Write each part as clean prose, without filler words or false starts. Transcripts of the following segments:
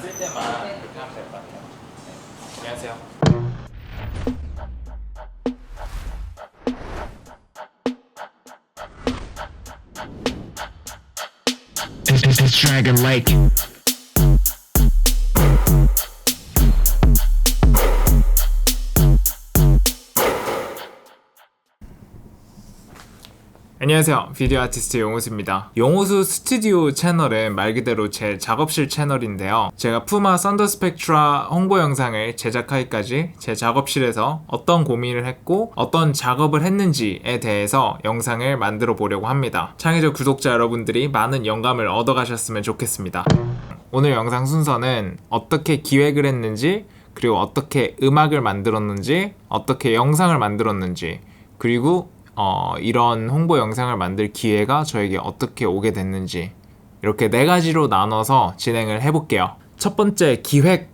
쓸 때만 그렇게 하면 될 것 같아요. 네. 안녕하세요. It's Dragon Lake. 안녕하세요. 비디오 아티스트 용호수입니다. 용호수 스튜디오 채널은 말 그대로 제 작업실 채널인데요. 제가 푸마 썬더 스펙트라 홍보 영상을 제작하기까지 제 작업실에서 어떤 고민을 했고 어떤 작업을 했는지에 대해서 영상을 만들어 보려고 합니다. 창의적 구독자 여러분들이 많은 영감을 얻어가셨으면 좋겠습니다. 오늘 영상 순서는 어떻게 기획을 했는지, 그리고 어떻게 음악을 만들었는지, 어떻게 영상을 만들었는지, 그리고 이런 홍보 영상을 만들 기회가 저에게 어떻게 오게 됐는지, 이렇게 4가지로 나눠서 진행을 해볼게요. 첫 번째, 기획.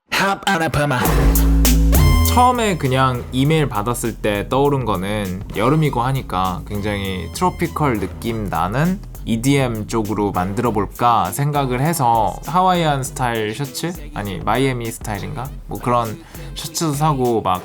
처음에 그냥 이메일 받았을 때 떠오른 거는 여름이고 하니까 굉장히 트로피컬 느낌 나는 EDM 쪽으로 만들어 볼까 생각을 해서 하와이안 스타일 셔츠? 아니 마이애미 스타일인가? 뭐 그런 셔츠도 사고 막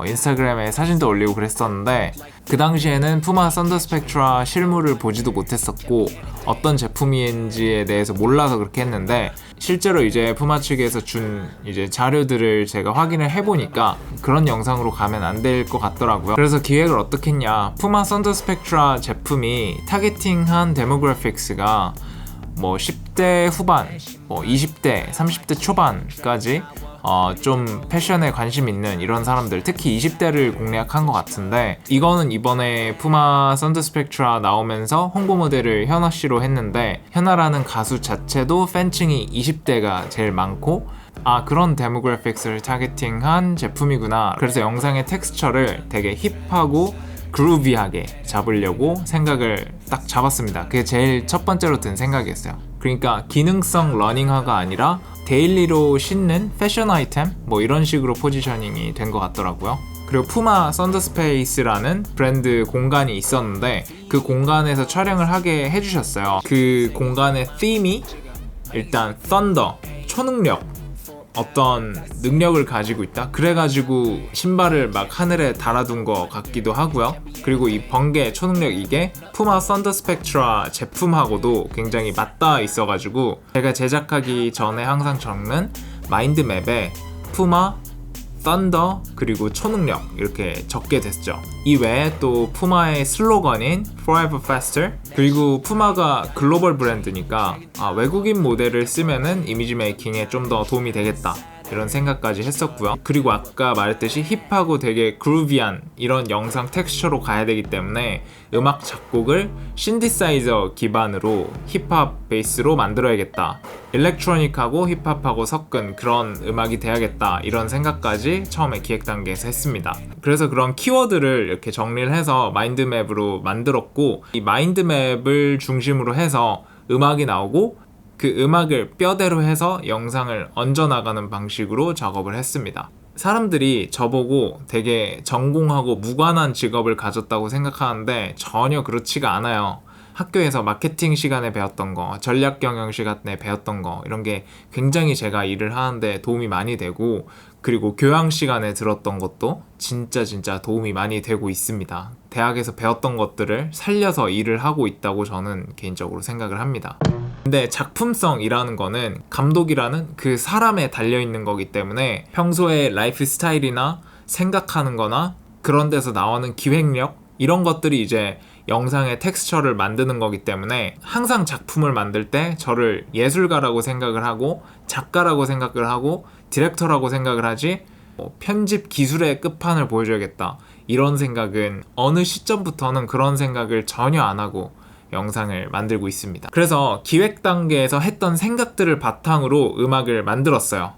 인스타그램에 사진도 올리고 그랬었는데, 그 당시에는 푸마 썬더 스펙트라 실물을 보지도 못했었고 어떤 제품인지에 대해서 몰라서 그렇게 했는데, 실제로 이제 푸마 측에서 준 이제 자료들을 제가 확인을 해보니까 그런 영상으로 가면 안 될 것 같더라고요. 그래서 기획을 어떻게 했냐, 푸마 썬더 스펙트라 제품이 타겟팅한 데모그래픽스가 뭐 10대 후반, 뭐 20대, 30대 초반까지 좀 패션에 관심 있는 이런 사람들, 특히 20대를 공략한 것 같은데, 이거는 이번에 푸마 썬더 스펙트라 나오면서 홍보 모델을 현아 씨로 했는데, 현아라는 가수 자체도 팬층이 20대가 제일 많고, 그런 데모그래픽스를 타겟팅한 제품이구나. 그래서 영상의 텍스처를 되게 힙하고 그루비하게 잡으려고 생각을 딱 잡았습니다. 그게 제일 첫 번째로 든 생각이었어요. 그러니까 기능성 러닝화가 아니라 데일리로 신는 패션 아이템? 뭐 이런 식으로 포지셔닝이 된 것 같더라고요. 그리고 푸마 썬더 스페이스라는 브랜드 공간이 있었는데, 그 공간에서 촬영을 하게 해주셨어요. 그 공간의 팀이 일단 썬더, 초능력, 어떤 능력을 가지고 있다? 그래가지고 신발을 막 하늘에 달아둔 것 같기도 하고요. 그리고 이 번개 초능력, 이게 푸마 썬더 스펙트라 제품하고도 굉장히 맞닿아 있어가지고 제가 제작하기 전에 항상 적는 마인드맵에 푸마, 썬더, 그리고 초능력 이렇게 적게 됐죠. 이 외에 또 푸마의 슬로건인 Forever Faster, 그리고 푸마가 글로벌 브랜드니까 외국인 모델을 쓰면은 이미지 메이킹에 좀 더 도움이 되겠다, 이런 생각까지 했었고요. 그리고 아까 말했듯이 힙하고 되게 그루비한 이런 영상 텍스처로 가야 되기 때문에 음악 작곡을 신디사이저 기반으로 힙합 베이스로 만들어야겠다, 일렉트로닉하고 힙합하고 섞은 그런 음악이 돼야겠다, 이런 생각까지 처음에 기획 단계에서 했습니다. 그래서 그런 키워드를 이렇게 정리를 해서 마인드맵으로 만들었고, 이 마인드맵을 중심으로 해서 음악이 나오고 그 음악을 뼈대로 해서 영상을 얹어나가는 방식으로 작업을 했습니다. 사람들이 저보고 되게 전공하고 무관한 직업을 가졌다고 생각하는데 전혀 그렇지가 않아요. 학교에서 마케팅 시간에 배웠던 거, 전략 경영 시간에 배웠던 거, 이런 게 굉장히 제가 일을 하는데 도움이 많이 되고, 그리고 교양 시간에 들었던 것도 진짜 도움이 많이 되고 있습니다. 대학에서 배웠던 것들을 살려서 일을 하고 있다고 저는 개인적으로 생각을 합니다. 근데 작품성이라는 거는 감독이라는 그 사람에 달려있는 거기 때문에 평소에 라이프 스타일이나 생각하는 거나 그런 데서 나오는 기획력, 이런 것들이 이제 영상의 텍스처를 만드는 거기 때문에 항상 작품을 만들 때 저를 예술가라고 생각을 하고 작가라고 생각을 하고 디렉터라고 생각을 하지, 편집 기술의 끝판을 보여줘야겠다, 이런 생각은 어느 시점부터는 그런 생각을 전혀 안 하고 영상을 만들고 있습니다. 그래서 기획 단계에서 했던 생각들을 바탕으로 음악을 만들었어요.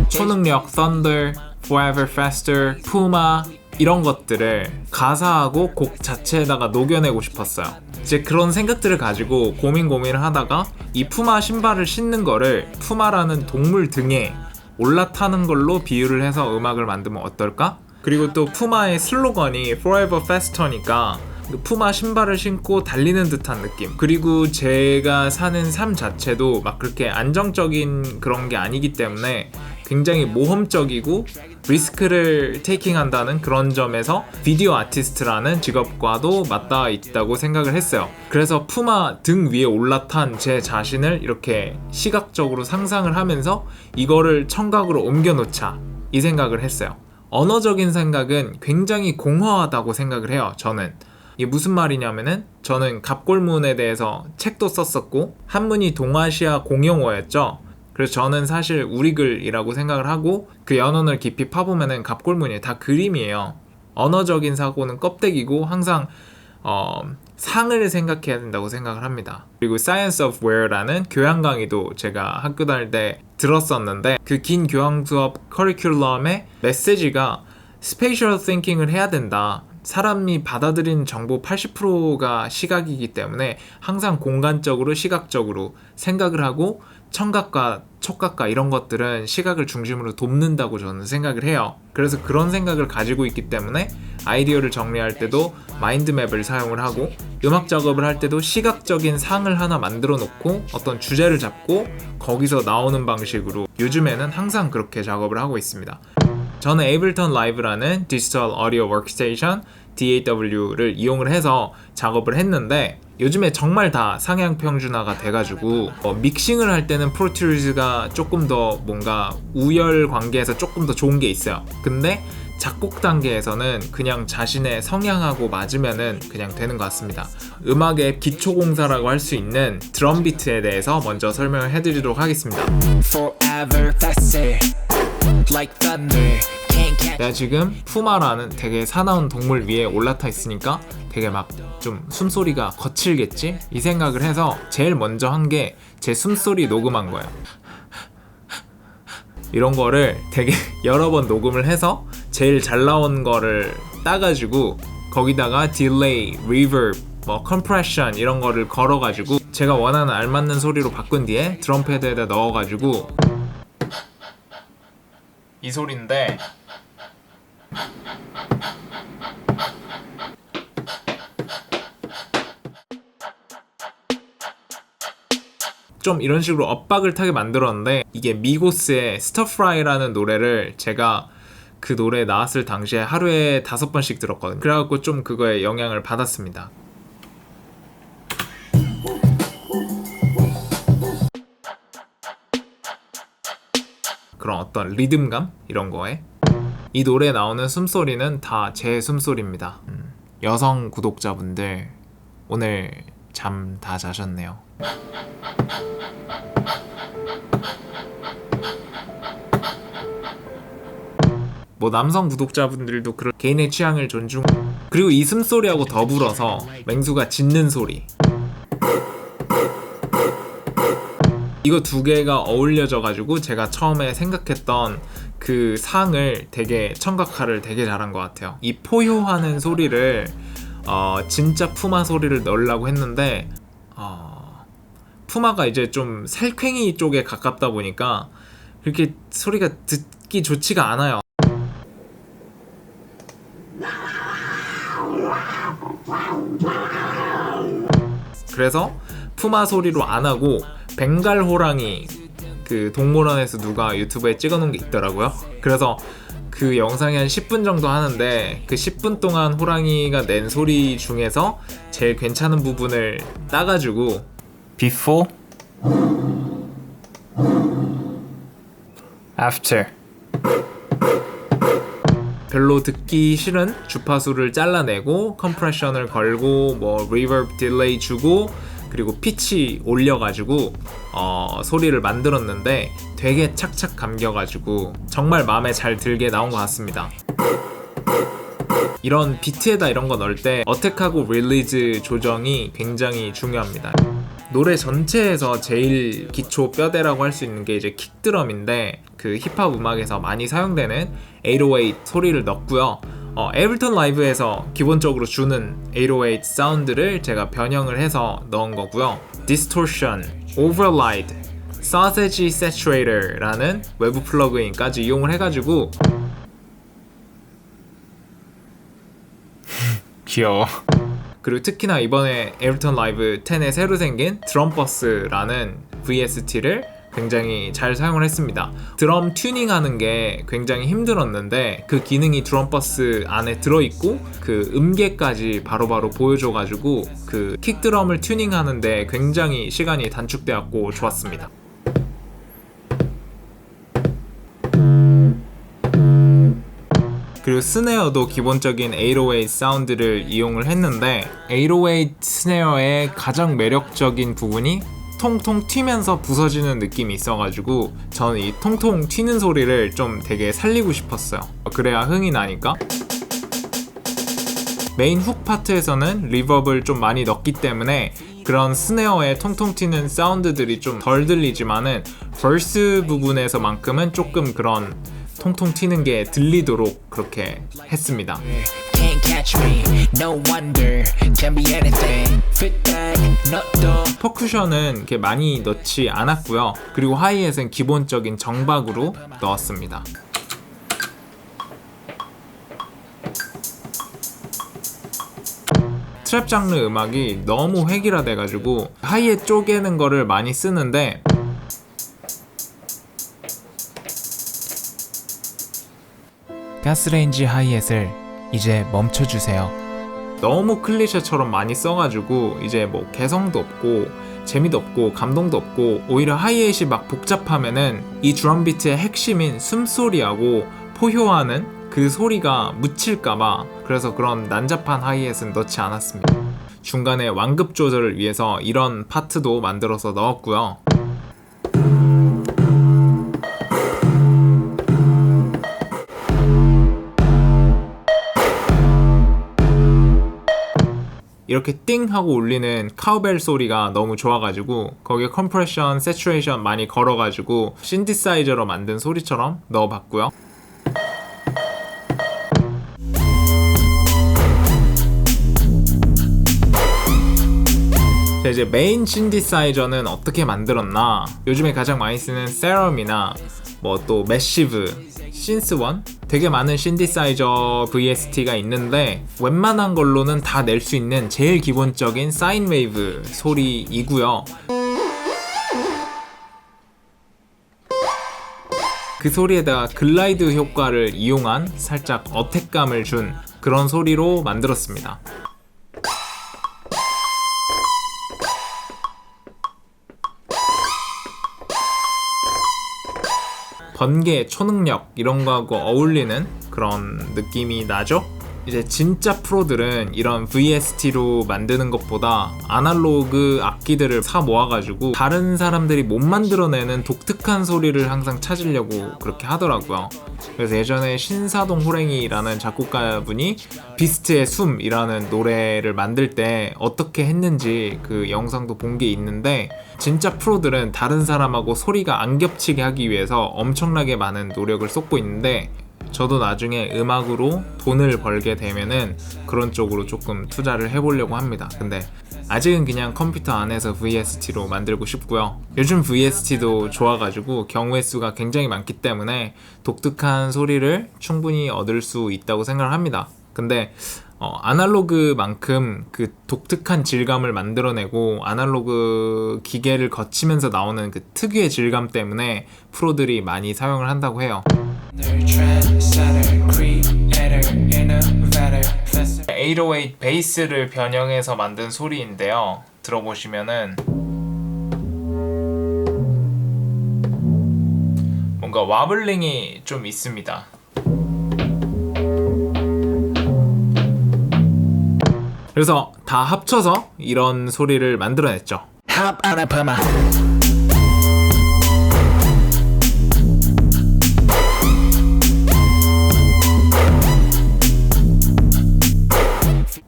초능력, Thunder, Forever Faster, Puma, 이런 것들을 가사하고 곡 자체에다가 녹여내고 싶었어요. 이제 그런 생각들을 가지고 고민을 하다가 이 푸마 신발을 신는 거를 푸마라는 동물 등에 올라타는 걸로 비유를 해서 음악을 만들면 어떨까? 그리고 또 푸마의 슬로건이 Forever Faster니까 푸마 신발을 신고 달리는 듯한 느낌. 그리고 제가 사는 삶 자체도 막 그렇게 안정적인 그런 게 아니기 때문에 굉장히 모험적이고 리스크를 테이킹한다는 그런 점에서 비디오 아티스트라는 직업과도 맞닿아 있다고 생각을 했어요. 그래서 푸마 등 위에 올라탄 제 자신을 이렇게 시각적으로 상상을 하면서 이거를 청각으로 옮겨놓자 이 생각을 했어요. 언어적인 생각은 굉장히 공허하다고 생각을 해요. 저는 이게 무슨 말이냐면은 저는 갑골문에 대해서 책도 썼었고 한문이 동아시아 공용어였죠. 그래서 저는 사실 우리글이라고 생각을 하고 그 연언을 깊이 파보면은 갑골문이 다 그림이에요. 언어적인 사고는 껍데기고 항상 상을 생각해야 된다고 생각을 합니다. 그리고 Science of Where라는 교양 강의도 제가 학교 다닐 때 들었었는데 그 긴 교양 수업 커리큘럼의 메시지가 Spatial Thinking을 해야 된다. 사람이 받아들이는 정보 80%가 시각이기 때문에 항상 공간적으로 시각적으로 생각을 하고 청각과 촉각과 이런 것들은 시각을 중심으로 돕는다고 저는 생각을 해요. 그래서 그런 생각을 가지고 있기 때문에 아이디어를 정리할 때도 마인드맵을 사용을 하고 음악 작업을 할 때도 시각적인 상을 하나 만들어 놓고 어떤 주제를 잡고 거기서 나오는 방식으로 요즘에는 항상 그렇게 작업을 하고 있습니다. 저는 에이블턴 라이브라는 디지털 오디오 워크스테이션 DAW를 이용을 해서 작업을 했는데 요즘에 정말 다 상향 평준화가 돼가지고 믹싱을 할 때는 프로듀스가 조금 더 뭔가 우열 관계에서 조금 더 좋은 게 있어요. 근데 작곡 단계에서는 그냥 자신의 성향하고 맞으면은 그냥 되는 것 같습니다. 음악의 기초 공사라고 할 수 있는 드럼 비트에 대해서 먼저 설명을 해드리도록 하겠습니다. Forever faster, like thunder. 내가 지금 푸마라는 되게 사나운 동물 위에 올라타 있으니까 되게 막 좀 숨소리가 거칠겠지? 이 생각을 해서 제일 먼저 한 게 제 숨소리 녹음한 거예요. 이런 거를 되게 여러 번 녹음을 해서 제일 잘 나온 거를 따가지고 거기다가 딜레이, 리버브, 뭐 컴프레션 이런 거를 걸어가지고 제가 원하는 알맞는 소리로 바꾼 뒤에 드럼 패드에다 넣어가지고 이 소리인데 좀 이런 식으로 엇박을 타게 만들었는데 이게 미고스의 스터프라이라는 노래를 제가 그 노래 나왔을 당시에 하루에 5번씩 들었거든요. 그래갖고 좀 그거에 영향을 받았습니다. 그런 어떤 리듬감? 이런 거에 이 노래에 나오는 숨소리는 다 제 숨소리입니다. 여성 구독자분들 오늘 잠 다 자셨네요. 뭐 남성 구독자분들도 그런 개인의 취향을 존중. 그리고 이 숨소리하고 더불어서 맹수가 짖는 소리, 이거 두 개가 어울려져 가지고 제가 처음에 생각했던 그 상을 되게 청각화를 되게 잘한 것 같아요. 이 포효하는 소리를 진짜 푸마 소리를 넣으려고 했는데 푸마가 이제 좀 살쾡이 쪽에 가깝다 보니까 그렇게 소리가 듣기 좋지가 않아요. 그래서 푸마 소리로 안 하고 벵갈 호랑이 그 동물원에서 누가 유튜브에 찍어놓은 게 있더라고요. 그래서 그 영상이 한 10분 정도 하는데 그 10분 동안 호랑이가 낸 소리 중에서 제일 괜찮은 부분을 따가지고 Before, After 별로 듣기 싫은 주파수를 잘라내고 컴프레션을 걸고 뭐 리버브 딜레이 주고 그리고 피치 올려가지고 소리를 만들었는데 되게 착착 감겨가지고 정말 마음에 잘 들게 나온 것 같습니다. 이런 비트에다 이런 거 넣을 때 어택하고 릴리즈 조정이 굉장히 중요합니다. 노래 전체에서 제일 기초 뼈대라고 할 수 있는 게 이제 킥드럼인데 그 힙합 음악에서 많이 사용되는 808 소리를 넣었고요. 에이블턴 라이브에서 기본적으로 주는 808 사운드를 제가 변형을 해서 넣은 거고요. Distortion, Override, Sausage Saturator라는 외부 플러그인까지 이용을 해가지고 귀여워. 그리고 특히나 이번에 에블턴 라이브 10에 새로 생긴 드럼버스라는 VST를 굉장히 잘 사용을 했습니다. 드럼 튜닝하는 게 굉장히 힘들었는데 그 기능이 드럼버스 안에 들어있고 그 음계까지 바로바로 보여줘가지고 그 킥드럼을 튜닝하는데 굉장히 시간이 단축되었고 좋았습니다. 그리고 스네어도 기본적인 808 사운드를 이용을 했는데 808 스네어의 가장 매력적인 부분이 통통 튀면서 부서지는 느낌이 있어가지고 저는 이 통통 튀는 소리를 좀 되게 살리고 싶었어요. 그래야 흥이 나니까. 메인 훅 파트에서는 리버브를 좀 많이 넣기 때문에 그런 스네어의 통통 튀는 사운드들이 좀 덜 들리지만은 벌스 부분에서만큼은 조금 그런 통통 튀는 게 들리도록 그렇게 했습니다. Can't catch me, no wonder, can be anything. Fit that, not dumb. 퍼쿠션은 이렇게 많이 넣지 않았고요. 그리고 하이햇은 기본적인 정박으로 넣었습니다. 트랩 장르 음악이 너무 획일화돼가지고 하이햇 쪼개는 거를 많이 쓰는데 가스레인지 하이햇을 이제 멈춰주세요. 너무 클리셰처럼 많이 써가지고 이제 뭐 개성도 없고 재미도 없고 감동도 없고 오히려 하이햇이 막 복잡하면은 이 드럼비트의 핵심인 숨소리하고 포효하는 그 소리가 묻힐까봐 그래서 그런 난잡한 하이햇은 넣지 않았습니다. 중간에 완급 조절을 위해서 이런 파트도 만들어서 넣었고요. 이렇게 띵 하고 울리는 카우벨 소리가 너무 좋아가지고 거기에 컴프레션, 세츄레이션 많이 걸어가지고 신디사이저로 만든 소리처럼 넣어봤고요. 자, 이제 메인 신디사이저는 어떻게 만들었나? 요즘에 가장 많이 쓰는 세럼이나 뭐 또 매시브, 신스원 되게 많은 신디사이저 VST가 있는데 웬만한 걸로는 다 낼 수 있는 제일 기본적인 사인 웨이브 소리이고요. 그 소리에다가 글라이드 효과를 이용한 살짝 어택감을 준 그런 소리로 만들었습니다. 번개, 초능력 이런 거하고 어울리는 그런 느낌이 나죠? 이제 진짜 프로들은 이런 VST로 만드는 것보다 아날로그 악기들을 사 모아가지고 다른 사람들이 못 만들어내는 독특한 소리를 항상 찾으려고 그렇게 하더라고요. 그래서 예전에 신사동 호랭이라는 작곡가분이 비스트의 숨이라는 노래를 만들 때 어떻게 했는지 그 영상도 본 게 있는데 진짜 프로들은 다른 사람하고 소리가 안 겹치게 하기 위해서 엄청나게 많은 노력을 쏟고 있는데 저도 나중에 음악으로 돈을 벌게 되면은 그런 쪽으로 조금 투자를 해보려고 합니다. 근데 아직은 그냥 컴퓨터 안에서 VST로 만들고 싶고요. 요즘 VST도 좋아가지고 경우의 수가 굉장히 많기 때문에 독특한 소리를 충분히 얻을 수 있다고 생각을 합니다. 근데 아날로그만큼 그 독특한 질감을 만들어내고 아날로그 기계를 거치면서 나오는 그 특유의 질감 때문에 프로들이 많이 사용을 한다고 해요. 808 베이스를 변형해서 만든 소리인데요. 들어보시면은 뭔가 와블링이 좀 있습니다. 그래서 다 합쳐서 이런 소리를 만들어냈죠. Hop on a puma.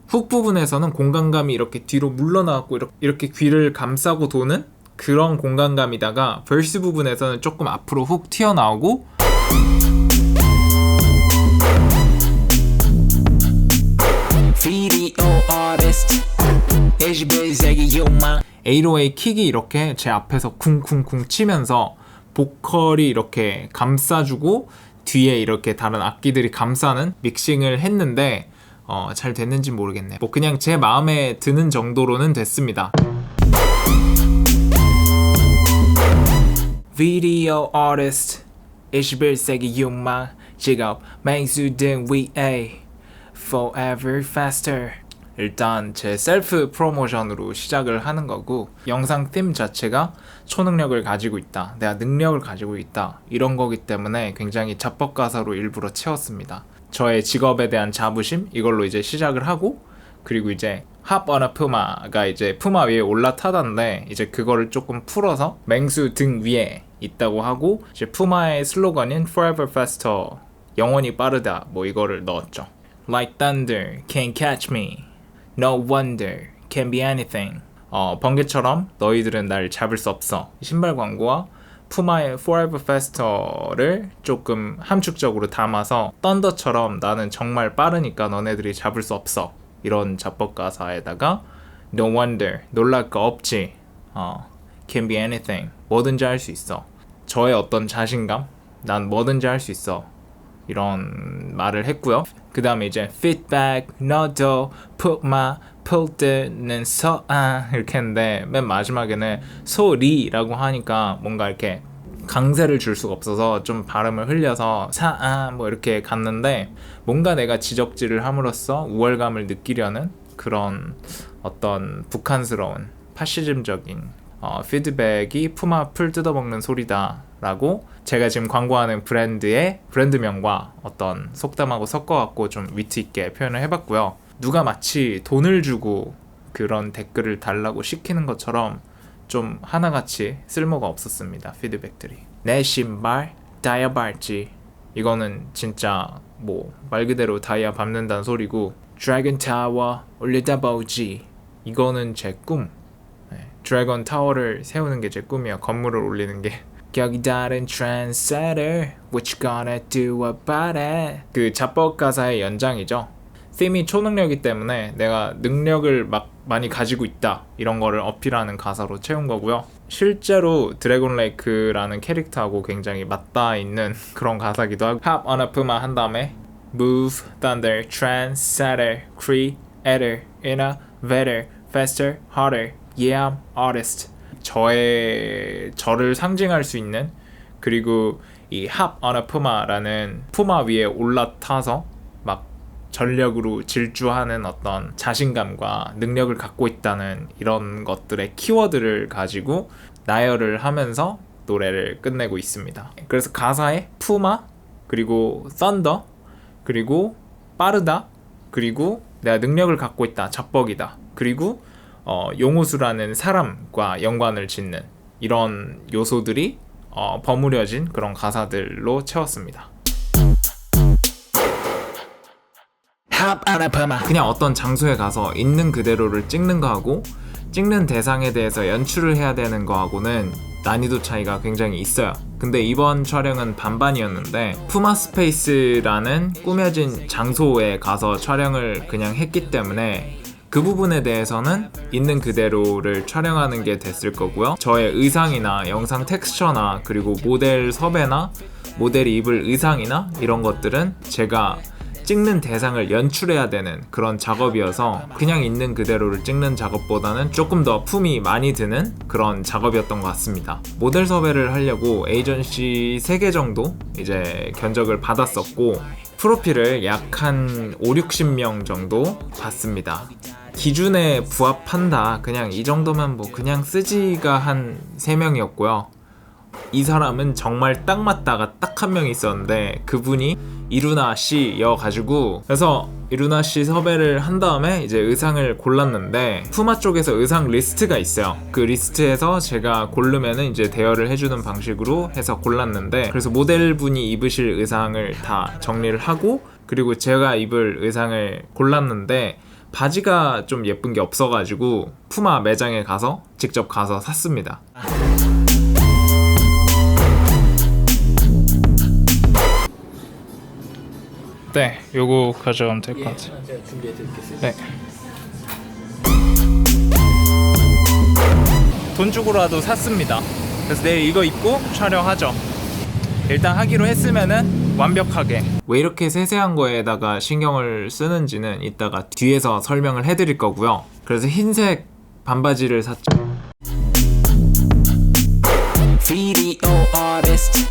훅 부분에서는 공간감이 이렇게 뒤로 물러나갖고 이렇게 귀를 감싸고 도는 그런 공간감이다가 벌스 부분에서는 조금 앞으로 훅 튀어나오고 Video artist. 808 킥이 이렇게 제 앞에서 쿵쿵쿵 치면서 보컬이 이렇게 감싸주고 뒤에 이렇게 다른 악기들이 감싸는 믹싱을 했는데 잘 됐는지 모르겠네. 뭐 그냥 제 마음에 드는 정도로는 됐습니다. 비디오 아티스트 21세기 욕망 직업 맹수 등 위에 Forever Faster. 일단 제 셀프 프로모션으로 시작을 하는 거고, 영상 팀 자체가 초능력을 가지고 있다, 내가 능력을 가지고 있다, 이런 거기 때문에 굉장히 잡법 가사로 일부러 채웠습니다. 저의 직업에 대한 자부심, 이걸로 이제 시작을 하고, 그리고 이제 Hop on a Puma가 이제 푸마 위에 올라타던데, 이제 그거를 조금 풀어서 맹수 등 위에 있다고 하고, 이제 푸마의 슬로건인 Forever Faster, 영원히 빠르다, 뭐 이거를 넣었죠. Like thunder, can't catch me. No wonder, can be anything. 번개처럼 너희들은 날 잡을 수 없어. 신발 광고와 푸마의 Forever Faster를 조금 함축적으로 담아서 썬더처럼 나는 정말 빠르니까 너네들이 잡을 수 없어, 이런 잡법 가사에다가 No wonder, 놀랄 거 없지. Can be anything, 뭐든지 할 수 있어. 저의 어떤 자신감, 난 뭐든지 할 수 있어, 이런 말을 했고요. 그 다음에 이제 feedback, 너도 푸마, 풀 때는 서아, 이렇게 했는데 맨 마지막에는 소리라고 하니까 뭔가 이렇게 강세를 줄 수가 없어서 좀 발음을 흘려서 사아 뭐 이렇게 갔는데, 뭔가 내가 지적질을 함으로써 우월감을 느끼려는 그런 어떤 북한스러운 파시즘적인 피드백이 푸마 풀 뜯어먹는 소리다 라고, 제가 지금 광고하는 브랜드의 브랜드명과 어떤 속담하고 섞어갖고 좀 위트있게 표현을 해봤고요. 누가 마치 돈을 주고 그런 댓글을 달라고 시키는 것처럼 좀 하나같이 쓸모가 없었습니다. 피드백들이. 내 신발 다이아 밟지, 이거는 진짜 뭐 말 그대로 다이아 밟는다는 소리고, 드래곤 타워 올려다보지, 이거는 제 꿈. 드래곤 타워를 세우는 게 제 꿈이야. 건물을 올리는 게. 격이 다른 trendsetter, what you gonna do about it? 그 잡법 가사의 연장이죠. 팀이 초능력이기 때문에 내가 능력을 막 많이 가지고 있다, 이런 거를 어필하는 가사로 채운 거고요. 실제로 드래곤 레이크라는 캐릭터하고 굉장히 맞닿아 있는 그런 가사기도 하고, Hop on a Puma 한 다음에 Move, Thunder, Trendsetter, Creator, Innovator, Faster, Harder, Yeah I'm Artist. 저를 상징할 수 있는, 그리고 이 Hop on a Puma라는 푸마 위에 올라타서 막 전력으로 질주하는 어떤 자신감과 능력을 갖고 있다는 이런 것들의 키워드를 가지고 나열을 하면서 노래를 끝내고 있습니다. 그래서 가사에 푸마, 그리고 썬더, 그리고 빠르다, 그리고 내가 능력을 갖고 있다, 잡벅이다, 그리고 용호수라는 사람과 연관을 짓는 이런 요소들이 버무려진 그런 가사들로 채웠습니다. 그냥 어떤 장소에 가서 있는 그대로를 찍는 거하고 찍는 대상에 대해서 연출을 해야 되는 거하고는 난이도 차이가 굉장히 있어요. 근데 이번 촬영은 반반이었는데, 푸마 스페이스라는 꾸며진 장소에 가서 촬영을 그냥 했기 때문에 그 부분에 대해서는 있는 그대로를 촬영하는 게 됐을 거고요. 저의 의상이나 영상 텍스처나 그리고 모델 섭외나 모델이 입을 의상이나 이런 것들은 제가 찍는 대상을 연출해야 되는 그런 작업이어서 그냥 있는 그대로를 찍는 작업보다는 조금 더 품이 많이 드는 그런 작업이었던 것 같습니다. 모델 섭외를 하려고 에이전시 3개 정도 이제 견적을 받았었고, 프로필을 약 한 50-60명 정도 봤습니다. 기준에 부합한다, 그냥 이 정도면 뭐 그냥 쓰지가 한 3명이었고요. 이 사람은 정말 딱 맞다가 딱 한 명 있었는데, 그분이 이루나 씨여가지고, 그래서 이루나 씨 섭외를 한 다음에 이제 의상을 골랐는데, 푸마 쪽에서 의상 리스트가 있어요. 그 리스트에서 제가 고르면은 이제 대여를 해주는 방식으로 해서 골랐는데, 그래서 모델분이 입으실 의상을 다 정리를 하고, 그리고 제가 입을 의상을 골랐는데 바지가 좀 예쁜 게 없어가지고 푸마 매장에 가서 직접 가서 샀습니다. 네, 요거 가져가면 될 것 같아요. 제가 준비해드리겠습니다. 네. 돈 주고라도 샀습니다. 그래서 내일 이거 입고 촬영하죠. 일단 하기로 했으면은 완벽하게. 왜 이렇게 세세한 거에다가 신경을 쓰는지는 이따가 뒤에서 설명을 해드릴 거고요. 그래서 흰색 반바지를 샀죠. Video artist.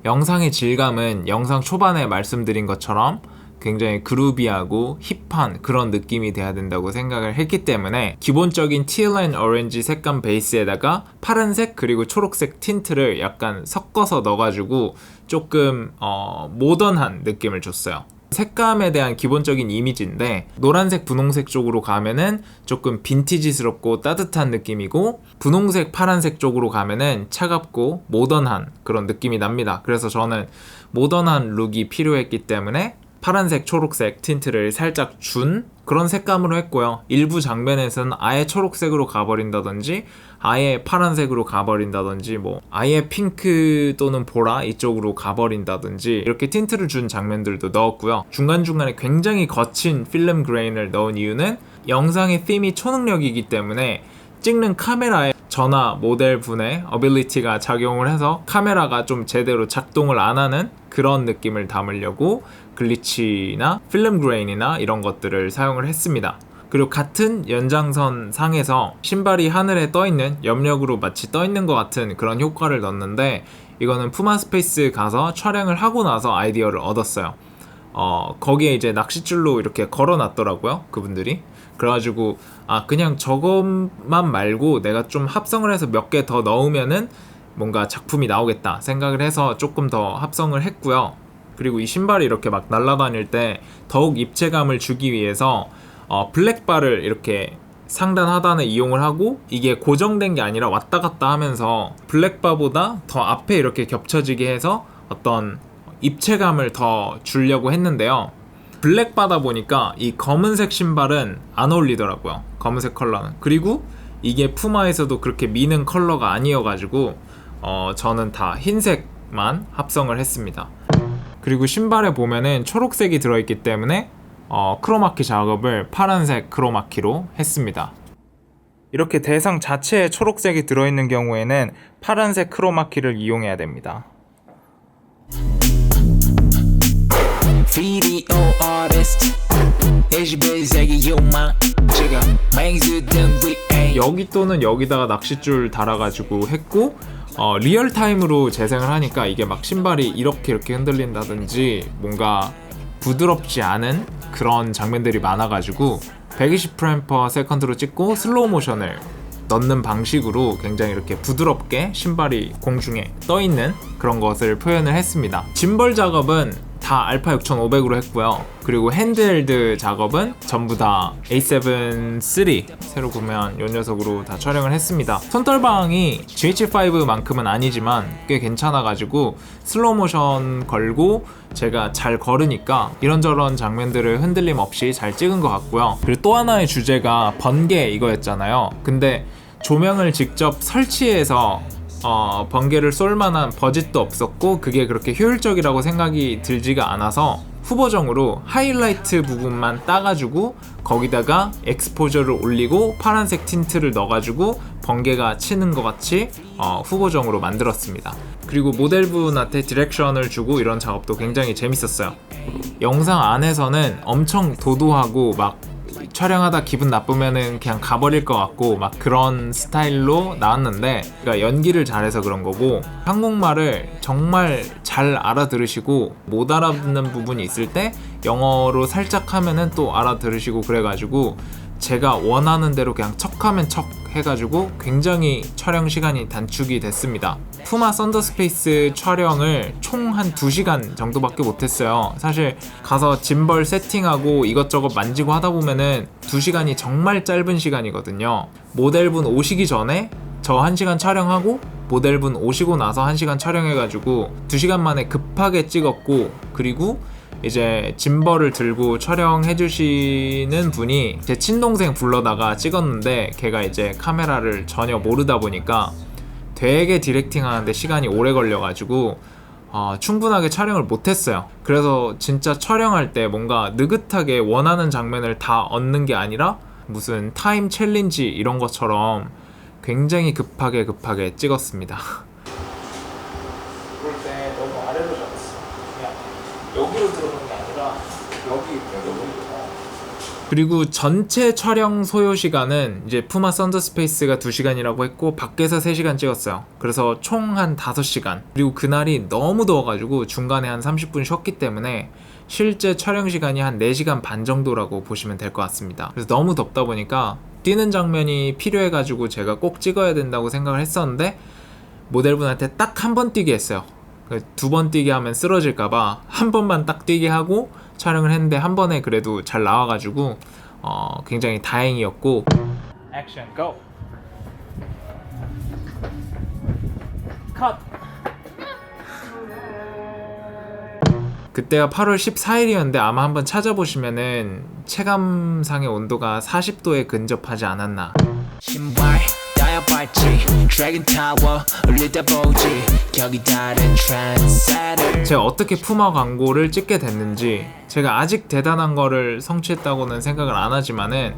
영상의 질감은 영상 초반에 말씀드린 것처럼 굉장히 그루비하고 힙한 그런 느낌이 돼야 된다고 생각을 했기 때문에 기본적인 teal and orange 색감 베이스에다가 파란색 그리고 초록색 틴트를 약간 섞어서 넣어가지고 조금 모던한 느낌을 줬어요. 색감에 대한 기본적인 이미지인데 노란색, 분홍색 쪽으로 가면은 조금 빈티지스럽고 따뜻한 느낌이고 분홍색, 파란색 쪽으로 가면은 차갑고 모던한 그런 느낌이 납니다. 그래서 저는 모던한 룩이 필요했기 때문에 파란색, 초록색 틴트를 살짝 준 그런 색감으로 했고요. 일부 장면에서는 아예 초록색으로 가버린다든지 아예 파란색으로 가버린다든지 뭐 아예 핑크 또는 보라 이쪽으로 가버린다든지 이렇게 틴트를 준 장면들도 넣었고요. 중간중간에 굉장히 거친 필름 그레인을 넣은 이유는 영상의 팀이 초능력이기 때문에 찍는 카메라에 저나 모델분의 어빌리티가 작용을 해서 카메라가 좀 제대로 작동을 안 하는 그런 느낌을 담으려고 글리치나 필름 그레인이나 이런 것들을 사용을 했습니다. 그리고 같은 연장선 상에서 신발이 하늘에 떠있는 염력으로 마치 떠있는 것 같은 그런 효과를 넣었는데 이거는 푸마 스페이스 가서 촬영을 하고 나서 아이디어를 얻었어요. 거기에 이제 낚싯줄로 이렇게 걸어놨더라고요, 그분들이. 그래가지고 그냥 저것만 말고 내가 좀 합성을 해서 몇 개 더 넣으면은 뭔가 작품이 나오겠다 생각을 해서 조금 더 합성을 했고요. 그리고 이 신발이 이렇게 막 날아다닐 때 더욱 입체감을 주기 위해서 블랙바를 이렇게 상단 하단에 이용을 하고 이게 고정된 게 아니라 왔다 갔다 하면서 블랙바보다 더 앞에 이렇게 겹쳐지게 해서 어떤 입체감을 더 주려고 했는데요. 블랙바다 보니까 이 검은색 신발은 안 어울리더라고요, 검은색 컬러는. 그리고 이게 푸마에서도 그렇게 미는 컬러가 아니어가지고 저는 다 흰색만 합성을 했습니다. 그리고 신발에 보면은 초록색이 들어있기 때문에 크로마키 작업을 파란색 크로마키로 했습니다. 이렇게 대상 자체에 초록색이 들어있는 경우에는 파란색 크로마키를 이용해야 됩니다. Video artist. HBZ기 요만 지금 맹수든 we 여기 또는 여기다가 낚싯줄 달아가지고 했고 리얼타임으로 재생을 하니까 이게 막 신발이 이렇게 흔들린다든지 뭔가 부드럽지 않은 그런 장면들이 많아가지고 120프레임/세컨드로 찍고 슬로우 모션을 넣는 방식으로 굉장히 이렇게 부드럽게 신발이 공중에 떠있는 그런 것을 표현을 했습니다. 짐벌 작업은 다 알파 6500으로 했고요. 그리고 핸드헬드 작업은 전부 다 A7 III 새로 구매한 이 녀석으로 다 촬영을 했습니다. 손떨방이 GH5만큼은 아니지만 꽤 괜찮아가지고 슬로우 모션 걸고 제가 잘 걸으니까 이런저런 장면들을 흔들림 없이 잘 찍은 것 같고요. 그리고 또 하나의 주제가 번개 이거였잖아요. 근데 조명을 직접 설치해서 번개를 쏠 만한 버짓도 없었고 그게 그렇게 효율적이라고 생각이 들지가 않아서 후보정으로 하이라이트 부분만 따가지고 거기다가 엑스포저를 올리고 파란색 틴트를 넣어가지고 번개가 치는 것 같이 후보정으로 만들었습니다. 그리고 모델분한테 디렉션을 주고 이런 작업도 굉장히 재밌었어요. 영상 안에서는 엄청 도도하고 막 촬영하다 기분 나쁘면은 그냥 가버릴 것 같고 막 그런 스타일로 나왔는데 그러니까 연기를 잘해서 그런 거고 한국말을 정말 잘 알아들으시고 못 알아듣는 부분이 있을 때 영어로 살짝 하면은 또 알아들으시고 그래가지고 제가 원하는 대로 그냥 척하면 척 해가지고 굉장히 촬영 시간이 단축이 됐습니다. 푸마 썬더스페이스 촬영을 총 한 2시간 정도밖에 못했어요. 사실 가서 짐벌 세팅하고 이것저것 만지고 하다 보면은 2시간이 정말 짧은 시간이거든요. 모델분 오시기 전에 저 1시간 촬영하고 모델분 오시고 나서 1시간 촬영해가지고 2시간 만에 급하게 찍었고 그리고 이제 짐벌을 들고 촬영해주시는 분이 제 친동생 불러다가 찍었는데 걔가 이제 카메라를 전혀 모르다 보니까 되게 디렉팅 하는데 시간이 오래 걸려가지고 충분하게 촬영을 못했어요. 그래서 진짜 촬영할 때 뭔가 느긋하게 원하는 장면을 다 얻는 게 아니라 무슨 타임 챌린지 이런 것처럼 굉장히 급하게 찍었습니다. 볼 때 너무 그리고 전체 촬영 소요 시간은 이제 푸마 썬더스페이스가 2시간이라고 했고 밖에서 3시간 찍었어요. 그래서 총 한 5시간. 그리고 그날이 너무 더워가지고 중간에 한 30분 쉬었기 때문에 실제 촬영 시간이 한 4시간 반 정도라고 보시면 될 것 같습니다. 그래서 너무 덥다 보니까 뛰는 장면이 필요해가지고 제가 꼭 찍어야 된다고 생각을 했었는데 모델분한테 딱 한 번 뛰게 했어요. 2번 뛰게 하면 쓰러질까봐 한 번만 딱 뛰게 하고 촬영을 했는데 한 번에 그래도 잘 나와가지고 굉장히 다행이었고. 액션 고! 컷! 그때가 8월 14일이었는데 아마 한번 찾아보시면은 체감상의 온도가 40도에 근접하지 않았나. 신발 다이어발치 드래곤 타워 올리다 보지 격이 다른 트랜스세터. 제가 어떻게 푸마 광고를 찍게 됐는지, 제가 아직 대단한 거를 성취했다고는 생각을 안 하지만은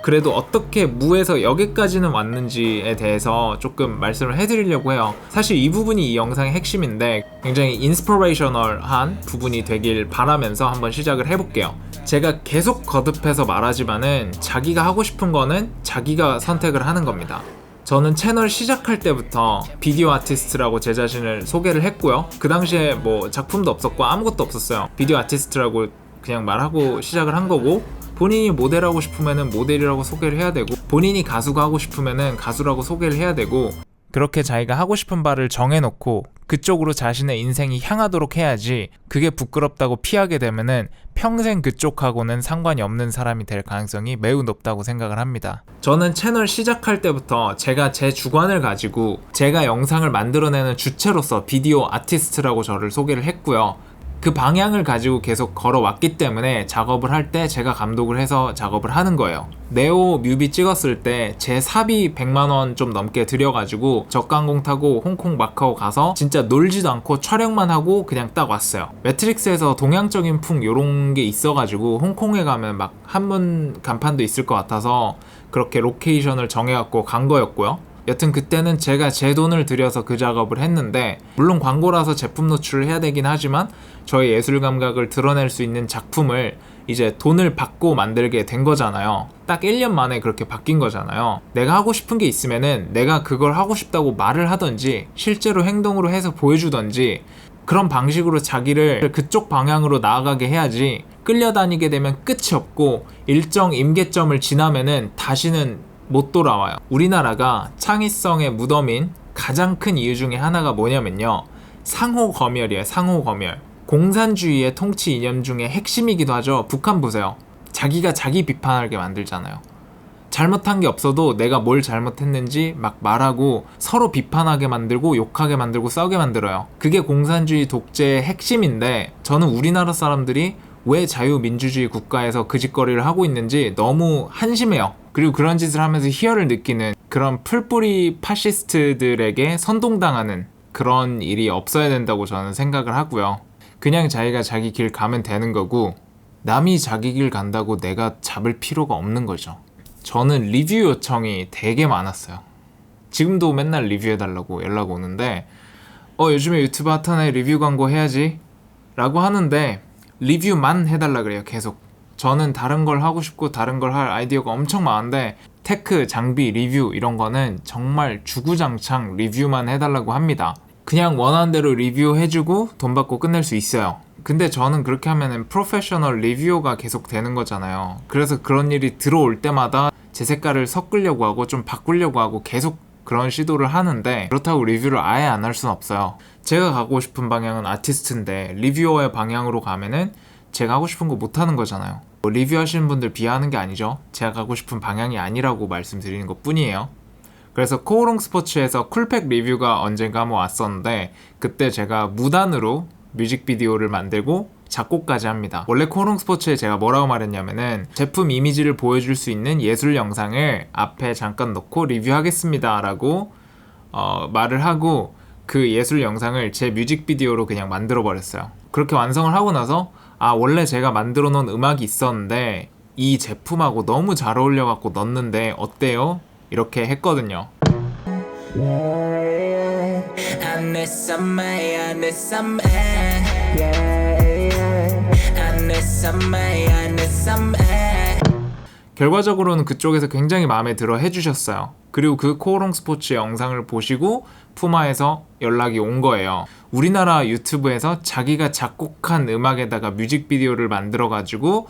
그래도 어떻게 무에서 여기까지는 왔는지에 대해서 조금 말씀을 해드리려고 해요. 사실 이 부분이 이 영상의 핵심인데 굉장히 인스피레이셔널한 부분이 되길 바라면서 한번 시작을 해볼게요. 제가 계속 거듭해서 말하지만은 자기가 하고 싶은 거는 자기가 선택을 하는 겁니다. 저는 채널 시작할 때부터 비디오 아티스트라고 제 자신을 소개를 했고요. 그 당시에 뭐 작품도 없었고 아무것도 없었어요. 비디오 아티스트라고 그냥 말하고 시작을 한 거고, 본인이 모델하고 싶으면은 모델이라고 소개를 해야 되고, 본인이 가수가 하고 싶으면은 가수라고 소개를 해야 되고, 그렇게 자기가 하고 싶은 바를 정해놓고 그쪽으로 자신의 인생이 향하도록 해야지, 그게 부끄럽다고 피하게 되면은 평생 그쪽하고는 상관이 없는 사람이 될 가능성이 매우 높다고 생각을 합니다. 저는 채널 시작할 때부터 제가 제 주관을 가지고 제가 영상을 만들어내는 주체로서 비디오 아티스트라고 저를 소개를 했고요. 그 방향을 가지고 계속 걸어왔기 때문에 작업을 할 때 제가 감독을 해서 작업을 하는 거예요. 네오 뮤비 찍었을 때 제 사비 100만원 좀 넘게 들여가지고 저가항공 타고 홍콩 마카오 가서 진짜 놀지도 않고 촬영만 하고 그냥 딱 왔어요. 매트릭스에서 동양적인 풍 요런 게 있어가지고 홍콩에 가면 막 한문 간판도 있을 것 같아서 그렇게 로케이션을 정해갖고 간 거였고요. 여튼 그때는 제가 제 돈을 들여서 그 작업을 했는데, 물론 광고라서 제품 노출을 해야 되긴 하지만 저의 예술 감각을 드러낼 수 있는 작품을 이제 돈을 받고 만들게 된 거잖아요. 딱 1년 만에 그렇게 바뀐 거잖아요. 내가 하고 싶은 게 있으면은 내가 그걸 하고 싶다고 말을 하던지 실제로 행동으로 해서 보여주던지 그런 방식으로 자기를 그쪽 방향으로 나아가게 해야지, 끌려다니게 되면 끝이 없고 일정 임계점을 지나면은 다시는 못 돌아와요. 우리나라가 창의성의 무덤인 가장 큰 이유 중에 하나가 뭐냐면요, 상호검열이에요. 상호검열. 공산주의의 통치 이념 중에 핵심이기도 하죠. 북한 보세요. 자기가 자기 비판하게 만들잖아요. 잘못한 게 없어도 내가 뭘 잘못했는지 막 말하고 서로 비판하게 만들고 욕하게 만들고 싸우게 만들어요. 그게 공산주의 독재의 핵심인데, 저는 우리나라 사람들이 왜 자유민주주의 국가에서 그 짓거리를 하고 있는지 너무 한심해요. 그리고 그런 짓을 하면서 희열을 느끼는 그런 풀뿌리 파시스트들에게 선동당하는 그런 일이 없어야 된다고 저는 생각을 하고요. 그냥 자기가 자기 길 가면 되는 거고, 남이 자기 길 간다고 내가 잡을 필요가 없는 거죠. 저는 리뷰 요청이 되게 많았어요. 지금도 맨날 리뷰해달라고 연락 오는데 요즘에 유튜브 핫하네 리뷰 광고 해야지 라고 하는데 리뷰만 해달라 그래요. 계속. 저는 다른 걸 하고 싶고 다른 걸 할 아이디어가 엄청 많은데 테크, 장비, 리뷰 이런 거는 정말 주구장창 리뷰만 해달라고 합니다. 그냥 원하는 대로 리뷰해주고 돈 받고 끝낼 수 있어요. 근데 저는 그렇게 하면은 프로페셔널 리뷰어가 계속 되는 거잖아요. 그래서 그런 일이 들어올 때마다 제 색깔을 섞으려고 하고 좀 바꾸려고 하고 계속 그런 시도를 하는데, 그렇다고 리뷰를 아예 안 할 수는 없어요. 제가 가고 싶은 방향은 아티스트인데 리뷰어의 방향으로 가면은 제가 하고 싶은 거 못하는 거잖아요. 리뷰하시는 분들 비하하는 게 아니죠. 제가 가고 싶은 방향이 아니라고 말씀드리는 것 뿐이에요. 그래서 코오롱 스포츠에서 쿨팩 리뷰가 언젠가 한번 왔었는데 그때 제가 무단으로 뮤직비디오를 만들고 작곡까지 합니다. 원래 코오롱 스포츠에 제가 뭐라고 말했냐면은 제품 이미지를 보여줄 수 있는 예술 영상을 앞에 잠깐 넣고 리뷰하겠습니다 라고 말을 하고 그 예술 영상을 제 뮤직비디오로 그냥 만들어 버렸어요. 그렇게 완성을 하고 나서 원래 제가 만들어 놓은 음악이 있었는데 이 제품하고 너무 잘 어울려 갖고 넣었는데 어때요? 이렇게 했거든요. 결과적으로는 그쪽에서 굉장히 마음에 들어 해주셨어요. 그리고 그 코오롱 스포츠 영상을 보시고 푸마에서 연락이 온 거예요. 우리나라 유튜브에서 자기가 작곡한 음악에다가 뮤직비디오를 만들어가지고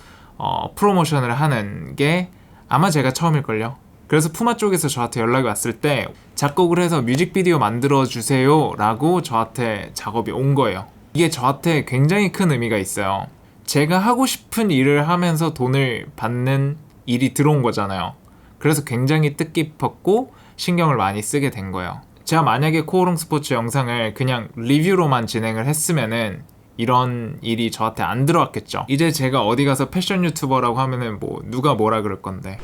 프로모션을 하는 게 아마 제가 처음일걸요. 그래서 푸마 쪽에서 저한테 연락이 왔을 때 작곡을 해서 뮤직비디오 만들어주세요 라고 저한테 작업이 온 거예요. 이게 저한테 굉장히 큰 의미가 있어요. 제가 하고 싶은 일을 하면서 돈을 받는 일이 들어온 거잖아요. 그래서 굉장히 뜻깊었고 신경을 많이 쓰게 된 거예요. 제가 만약에 코오롱 스포츠 영상을 그냥 리뷰로만 진행을 했으면은 이런 일이 저한테 안 들어왔겠죠. 이제 제가 어디 가서 패션 유튜버라고 하면은 뭐 누가 뭐라 그럴 건데.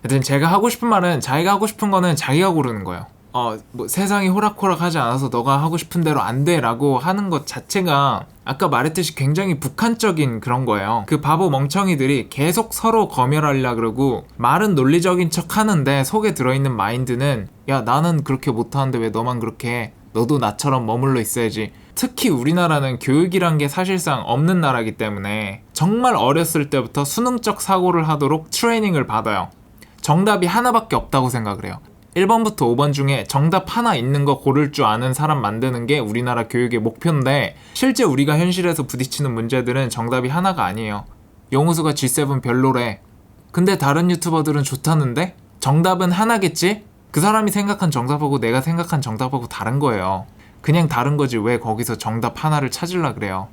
하여튼 제가 하고 싶은 말은 자기가 하고 싶은 거는 자기가 고르는 거예요. 뭐 세상이 호락호락하지 않아서 너가 하고 싶은 대로 안 돼 라고 하는 것 자체가 아까 말했듯이 굉장히 북한적인 그런 거예요. 그 바보 멍청이들이 계속 서로 검열하려 그러고 말은 논리적인 척 하는데 속에 들어있는 마인드는 야 나는 그렇게 못하는데 왜 너만 그렇게 해? 너도 나처럼 머물러 있어야지. 특히 우리나라는 교육이란 게 사실상 없는 나라이기 때문에 정말 어렸을 때부터 수능적 사고를 하도록 트레이닝을 받아요. 정답이 하나밖에 없다고 생각을 해요. 1번부터 5번 중에 정답 하나 있는 거 고를 줄 아는 사람 만드는 게 우리나라 교육의 목표인데 실제 우리가 현실에서 부딪히는 문제들은 정답이 하나가 아니에요. 용우수가 G7 별로래. 근데 다른 유튜버들은 좋다는데? 정답은 하나겠지? 그 사람이 생각한 정답하고 내가 생각한 정답하고 다른 거예요. 그냥 다른 거지 왜 거기서 정답 하나를 찾으려 그래요.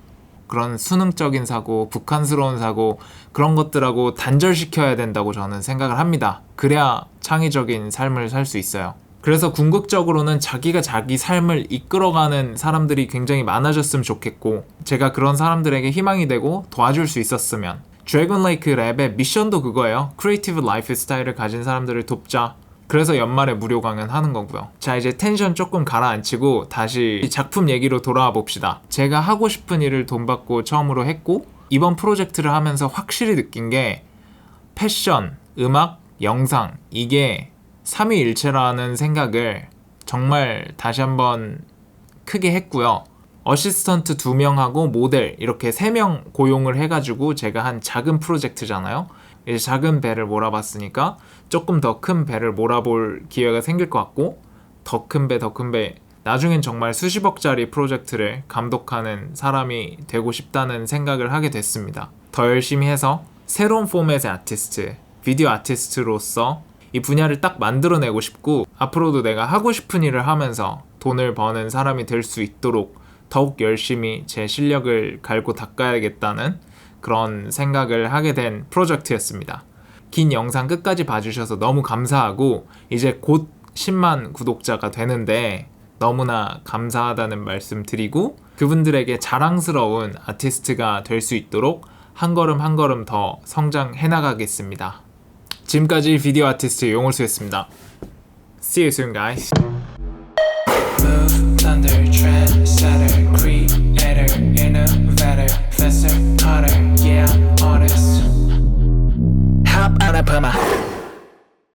그런 수능적인 사고, 북한스러운 사고 그런 것들하고 단절시켜야 된다고 저는 생각을 합니다. 그래야 창의적인 삶을 살 수 있어요. 그래서 궁극적으로는 자기가 자기 삶을 이끌어가는 사람들이 굉장히 많아졌으면 좋겠고 제가 그런 사람들에게 희망이 되고 도와줄 수 있었으면 드래곤 레이크 랩의 미션도 그거예요. 크리에이티브 라이프 스타일을 가진 사람들을 돕자. 그래서 연말에 무료 강연 하는 거고요. 자 이제 텐션 조금 가라앉히고 다시 작품 얘기로 돌아와 봅시다. 제가 하고 싶은 일을 돈 받고 처음으로 했고 이번 프로젝트를 하면서 확실히 느낀 게 패션, 음악, 영상 이게 삼위일체라는 생각을 정말 다시 한번 크게 했고요. 어시스턴트 2명하고 모델 이렇게 3명 고용을 해가지고 제가 한 작은 프로젝트잖아요. 이제 작은 배를 몰아봤으니까 조금 더 큰 배를 몰아볼 기회가 생길 것 같고 더 큰 배 나중엔 정말 수십억짜리 프로젝트를 감독하는 사람이 되고 싶다는 생각을 하게 됐습니다. 더 열심히 해서 새로운 포맷의 아티스트, 비디오 아티스트로서 이 분야를 딱 만들어내고 싶고 앞으로도 내가 하고 싶은 일을 하면서 돈을 버는 사람이 될 수 있도록 더욱 열심히 제 실력을 갈고 닦아야겠다는 그런 생각을 하게 된 프로젝트였습니다. 긴 영상 끝까지 봐주셔서 너무 감사하고 이제 곧 10만 구독자가 되는데 너무나 감사하다는 말씀 드리고 그분들에게 자랑스러운 아티스트가 될 수 있도록 한 걸음 한 걸음 더 성장해 나가겠습니다. 지금까지 비디오 아티스트 용홀수였습니다. See you soon guys.